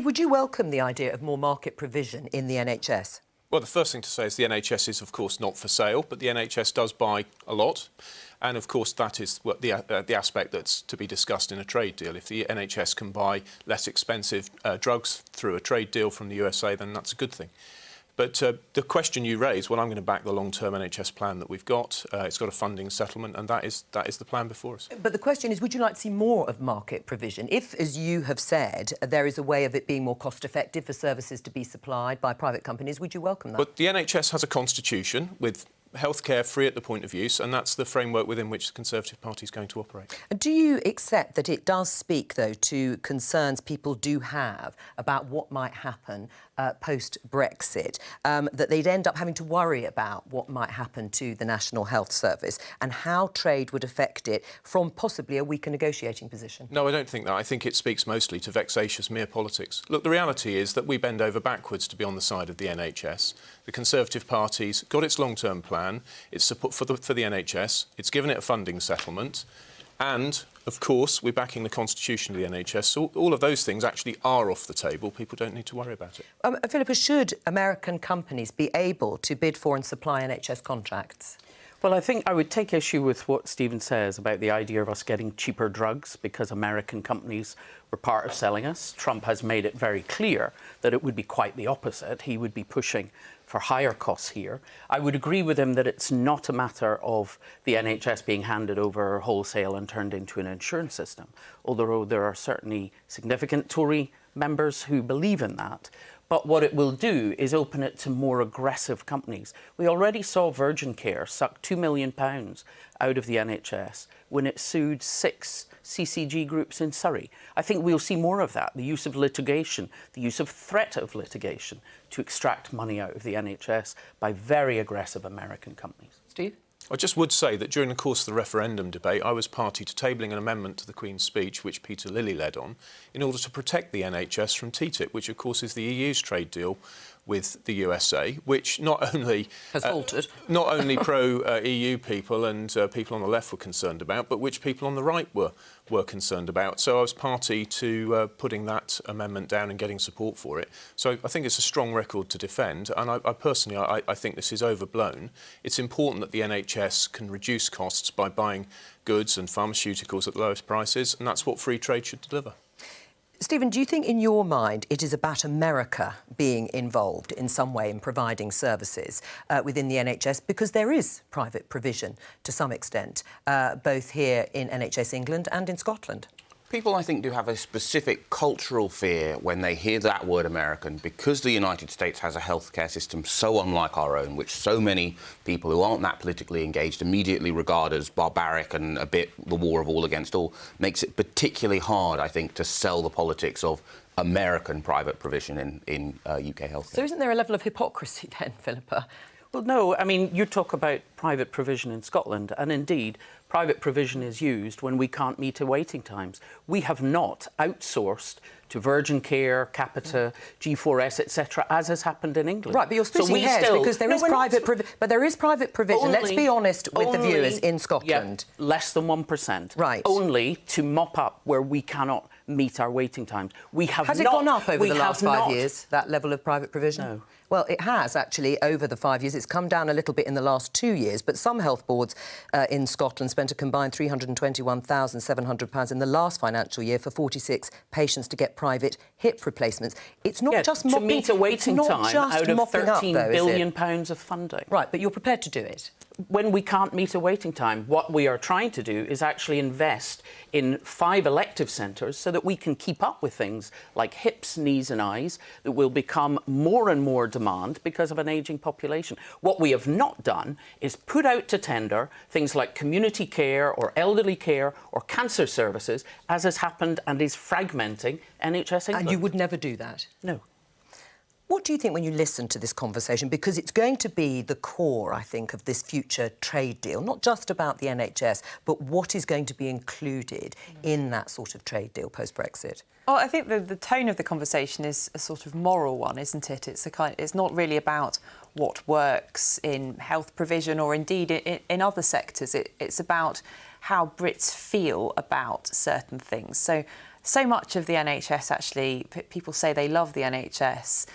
Would you welcome the idea of more market provision in the NHS? Well, the first thing to say is the NHS is, of course, not for sale, but the NHS does buy a lot. And, of course, that is what the aspect that's to be discussed in a trade deal. If the NHS can buy less expensive drugs through a trade deal from the USA, then that's a good thing. But the question you raise, well, I'm going to back the long-term NHS plan that we've got. It's got a funding settlement, and that is the plan before us. But the question is, would you like to see more of market provision? If, as you have said, there is a way of it being more cost-effective for services to be supplied by private companies, would you welcome that? But the NHS has a constitution with healthcare free at the point of use, and that's the framework within which the Conservative Party is going to operate. Do you accept that it does speak, though, to concerns people do have about what might happen post-Brexit, that they'd end up having to worry about what might happen to the National Health Service and how trade would affect it from possibly a weaker negotiating position? No, I don't think that. I think it speaks mostly to vexatious mere politics. Look, the reality is that we bend over backwards to be on the side of the NHS. The Conservative Party's got its long-term plan. It's support for the NHS. It's given it a funding settlement. And, of course, we're backing the constitution of the NHS. So all of those things actually are off the table. People don't need to worry about it. Philippa, should American companies be able to bid for and supply NHS contracts? Well, I think I would take issue with what Stephen says about the idea of us getting cheaper drugs because American companies were part of selling us. Trump has made it very clear that it would be quite the opposite. He would be pushing for higher costs here. I would agree with him that it's not a matter of the NHS being handed over wholesale and turned into an insurance system, although there are certainly significant Tory members who believe in that. But what it will do is open it to more aggressive companies. We already saw Virgin Care suck £2 million out of the NHS when it sued 6 CCG groups in Surrey. I think we'll see more of that, the use of litigation, the use of threat of litigation to extract money out of the NHS by very aggressive American companies. Steve? I just would say that during the course of the referendum debate, I was party to tabling an amendment to the Queen's speech, which Peter Lilly led on, in order to protect the NHS from TTIP, which, of course, is the EU's trade deal with the USA, which not only has faltered, not only pro-EU people and people on the left were concerned about, but which people on the right were concerned about. So I was party to putting that amendment down and getting support for it. So I think it's a strong record to defend, and I personally think this is overblown. It's important that the NHS can reduce costs by buying goods and pharmaceuticals at the lowest prices, and that's what free trade should deliver. Stephen, do you think in your mind it is about America being involved in some way in providing services within the NHS? Because there is private provision to some extent, both here in NHS England and in Scotland. People, I think, do have a specific cultural fear when they hear that word American, because the United States has a healthcare system so unlike our own, which so many people who aren't that politically engaged immediately regard as barbaric and a bit the war of all against all, makes it particularly hard, I think, to sell the politics of American private provision in UK healthcare. So isn't there a level of hypocrisy then, Philippa? Well, no. I mean, you talk about private provision in Scotland, and indeed, private provision is used when we can't meet the waiting times. We have not outsourced to Virgin Care, Capita, G4S, etc., as has happened in England. Right, but you're splitting hairs because there is private provision. Only, let's be honest with the viewers in Scotland. Yeah, less than 1%. Right. Only to mop up where we cannot meet our waiting times. We have Has it gone up over the last 5 years, that level of private provision? No. Well, it has, actually, over the 5 years. It's come down a little bit in the last 2 years, but some health boards in Scotland spent a combined £321,700 in the last financial year for 46 patients to get private hip replacements. It's not just mopping... to meet a waiting time out of £13 billion of funding. Right, but you're prepared to do it? When we can't meet a waiting time, what we are trying to do is actually invest in 5 elective centres so that we can keep up with things like hips, knees and eyes that will become more and more demand because of an ageing population. What we have not done is put out to tender things like community care or elderly care or cancer services, as has happened and is fragmenting NHS England. And you would never do that? No. What do you think when you listen to this conversation? Because it's going to be the core, I think, of this future trade deal, not just about the NHS, but what is going to be included in that sort of trade deal post-Brexit. Well, I think the tone of the conversation is a sort of moral one, isn't it? It's not really about what works in health provision or indeed in other sectors. It's about how Brits feel about certain things. So so much of the NHS, actually, people say they love the NHS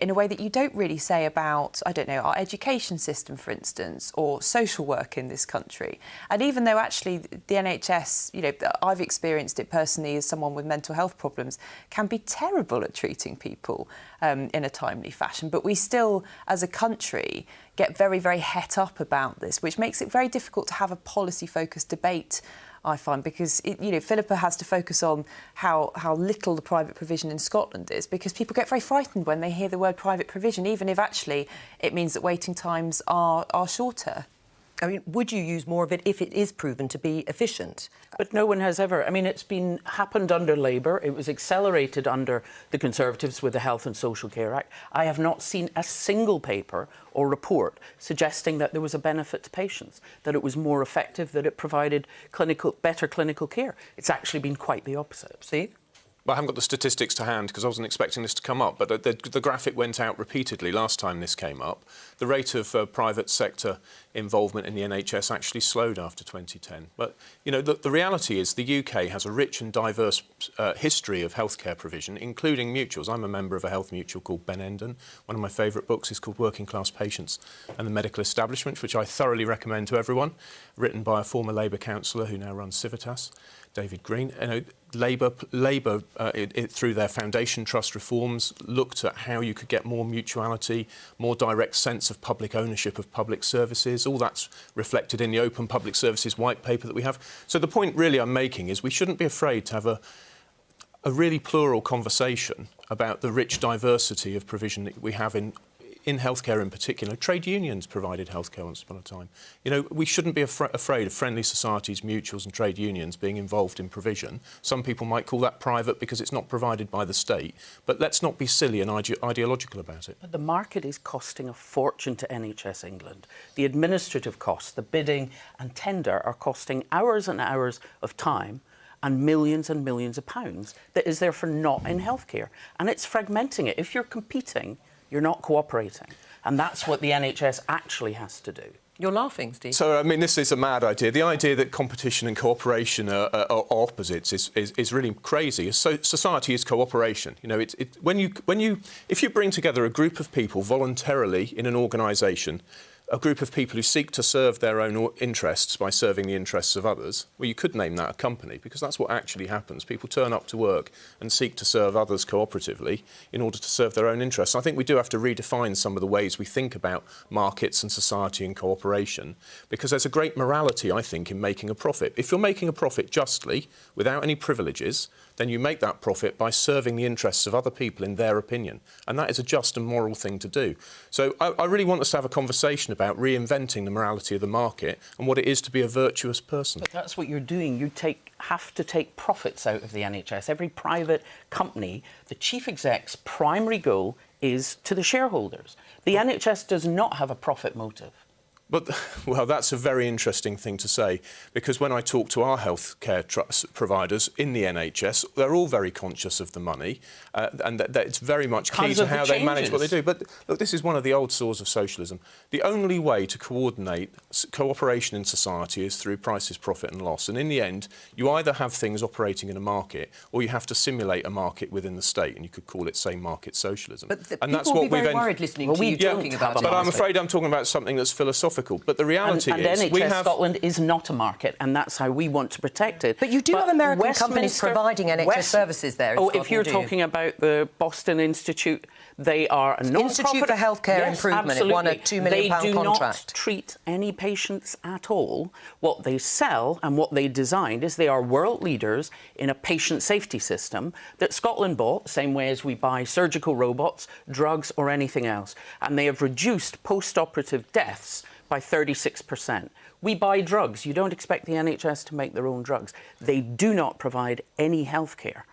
in a way that you don't really say about, I don't know, our education system, for instance, or social work in this country. And even though actually the NHS, you know, I've experienced it personally as someone with mental health problems, can be terrible at treating people in a timely fashion. But we still, as a country, get very, very het up about this, which makes it very difficult to have a policy-focused debate, I find, because, you know, Philippa has to focus on how little the private provision in Scotland is, because people get very frightened when they hear the word private provision, even if actually it means that waiting times are shorter. I mean, would you use more of it if it is proven to be efficient? But no one has ever. I mean, it's happened under Labour. It was accelerated under the Conservatives with the Health and Social Care Act. I have not seen a single paper or report suggesting that there was a benefit to patients, that it was more effective, that it provided better clinical care. It's actually been quite the opposite. Steve? Well, I haven't got the statistics to hand because I wasn't expecting this to come up, but the graphic went out repeatedly last time this came up. The rate of private sector involvement in the NHS actually slowed after 2010. But, you know, the reality is the UK has a rich and diverse history of healthcare provision, including mutuals. I'm a member of a health mutual called Ben Endon. One of my favourite books is called Working Class Patients and the Medical Establishment, which I thoroughly recommend to everyone, written by a former Labour councillor who now runs Civitas, David Green. You know, Labour through their foundation trust reforms, looked at how you could get more mutuality, more direct sense of public ownership of public services. All that's reflected in the Open Public Services White Paper that we have. So the point really I'm making is we shouldn't be afraid to have a really plural conversation about the rich diversity of provision that we have in healthcare in particular. Trade unions provided healthcare once upon a time. You know, we shouldn't be afraid of friendly societies, mutuals and trade unions being involved in provision. Some people might call that private because it's not provided by the state. But let's not be silly and ideological about it. But the market is costing a fortune to NHS England. The administrative costs, the bidding and tender are costing hours and hours of time and millions of pounds that is therefore not in healthcare. And it's fragmenting it. If you're competing, you're not cooperating. And that's what the NHS actually has to do. You're laughing, Steve. So, I mean, this is a mad idea. The idea that competition and cooperation are opposites is really crazy. So, society is cooperation. You know, if you bring together a group of people voluntarily in an organisation, a group of people who seek to serve their own interests by serving the interests of others, well, you could name that a company, because that's what actually happens. People turn up to work and seek to serve others cooperatively in order to serve their own interests. I think we do have to redefine some of the ways we think about markets and society and cooperation, because there's a great morality, I think, in making a profit. If you're making a profit justly, without any privileges, then you make that profit by serving the interests of other people in their opinion. And that is a just and moral thing to do. So I really want us to have a conversation about reinventing the morality of the market and what it is to be a virtuous person. But that's what you're doing. You have to take profits out of the NHS. Every private company, the chief exec's primary goal is to the shareholders. The NHS does not have a profit motive. But, well, that's a very interesting thing to say, because when I talk to our healthcare providers in the NHS, they're all very conscious of the money, and that it's very much key to how they manage what they do. But, look, this is one of the old sores of socialism. The only way to coordinate cooperation in society is through prices, profit and loss. And in the end, you either have things operating in a market, or you have to simulate a market within the state, and you could call it, say, market socialism. But and that's what we've very worried listening to you talking about it. But I'm afraid I'm talking about something that's philosophical. But the reality is, NHS Scotland is not a market, and that's how we want to protect it. But you do have American companies providing NHS services there. In Scotland, if you're talking about the Boston Institute, they are a non-profit Institute for Healthcare Improvement. Absolutely. It won a £2 million contract. They do not treat any patients at all. What they sell and what they designed is they are world leaders in a patient safety system that Scotland bought, the same way as we buy surgical robots, drugs or anything else. And they have reduced post-operative deaths by 36%. We buy drugs. You don't expect the NHS to make their own drugs. They do not provide any health care.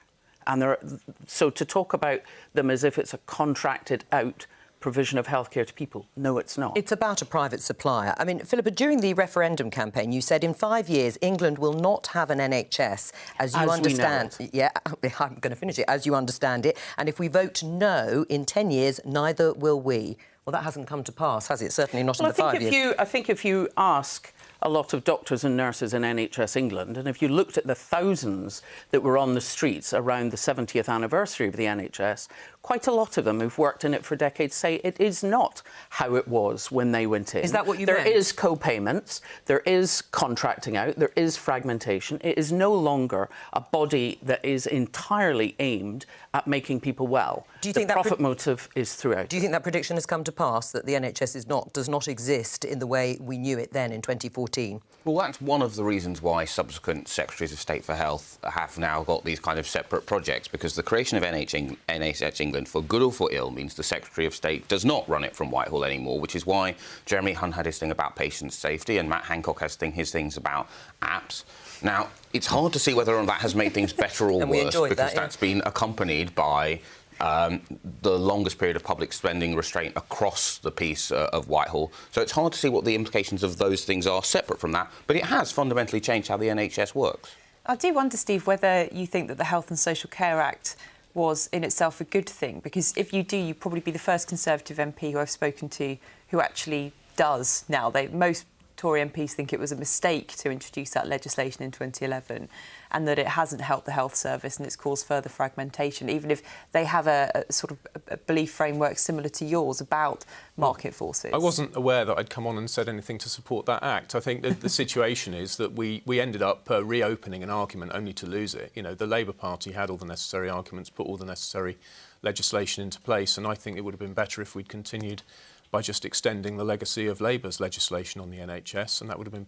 And so to talk about them as if it's a contracted out provision of healthcare to people, no, it's not. It's about a private supplier. I mean, Philippa, during the referendum campaign, you said in 5 years England will not have an NHS as you understand. Yeah, I'm going to finish it. As you understand it, and if we vote no in 10 years, neither will we. Well, that hasn't come to pass, has it? Certainly not in the 5 years. I think if you ask a lot of doctors and nurses in NHS England, and if you looked at the thousands that were on the streets around the 70th anniversary of the NHS, quite a lot of them who've worked in it for decades say it is not how it was when they went in. Is that what you meant? There is co-payments, there is contracting out, there is fragmentation. It is no longer a body that is entirely aimed at making people well. Do you think the that profit motive is throughout? Do you think that prediction has come to pass, that the NHS does not exist in the way we knew it then in 2014? Well, that's one of the reasons why subsequent Secretaries of State for Health have now got these kind of separate projects, because the creation of NHS England, for good or for ill, means the Secretary of State does not run it from Whitehall anymore, which is why Jeremy Hunt had his thing about patient safety and Matt Hancock has his things about apps. Now, it's hard to see whether that has made things better or worse, because that's been accompanied by the longest period of public spending restraint across the piece of Whitehall. So it's hard to see what the implications of those things are separate from that, but it has fundamentally changed how the NHS works. I do wonder, Steve, whether you think that the Health and Social Care Act was in itself a good thing, because if you do, you'd probably be the first Conservative MP who I've spoken to who actually does now. Most Tory MPs think it was a mistake to introduce that legislation in 2011 and that it hasn't helped the health service and it's caused further fragmentation, even if they have a sort of a belief framework similar to yours about market forces. I wasn't aware that I'd come on and said anything to support that act. I think that the situation is that we ended up reopening an argument only to lose it. You know, the Labour Party had all the necessary arguments, put all the necessary legislation into place, and I think it would have been better if we'd continued by just extending the legacy of Labour's legislation on the NHS, and that would have been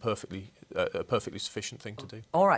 a perfectly sufficient thing to do. All right.